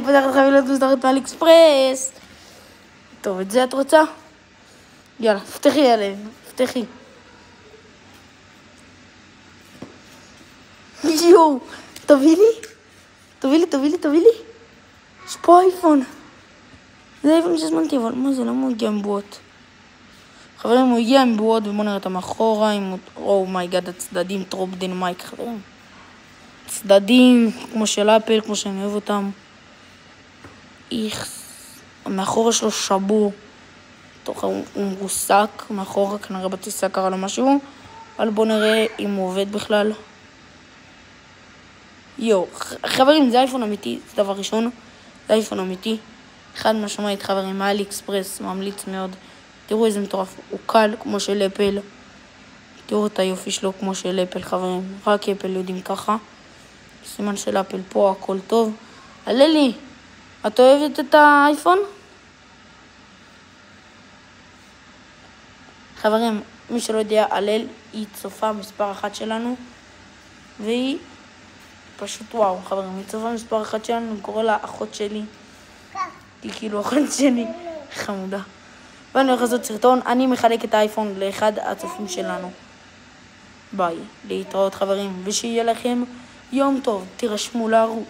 אני פותחת חבילות מוסדרות מאלי אקספרס. טוב, את זה את רוצה? יאללה, פתחי עליהם, פתחי. יואו, תביא לי. יש פה אייפון. זה אייפון שהזמנתי, אבל מה זה, למה הוא הגיע עם בועות? חברים, הוא הגיע עם בועות, ובואו נראה את המאחורה, עם אומייגאד, הצדדים, טרופ דינמייק, חברים. צדדים, כמו של אפל, כמו שאני אוהב אותם. המאחורה שלו שבור. הוא מרוסק, מאחורה כנראה בטיסה קרה לו משהו. אבל בואו נראה אם הוא עובד בכלל. יו, חברים, זה אייפון אמיתי, זה דבר ראשון. זה אייפון אמיתי. אחד משמעית, חברים, מאלי אקספרס, ממליץ מאוד. תראו איזה מטורף, הוא קל כמו של אפל. תראו את היופי שלו כמו של אפל, חברים. רק אפל יודעים ככה. סימן של אפל פה, הכל טוב. הללי, את אוהבת את האייפון? חברים, מי שלא יודע, הלל היא צופה מספר 1 שלנו. והיא פשוט וואו, חברים, היא צופה מספר 1 שלנו, אני קורא לה אחות שלי. היא כאילו אחות שלי, חמודה. ואני הולך לעשות סרטון, אני מחלק את האייפון לאחד הצופים שלנו. ביי, להתראות חברים, ושיהיה לכם יום טוב, תירשמו לערוץ.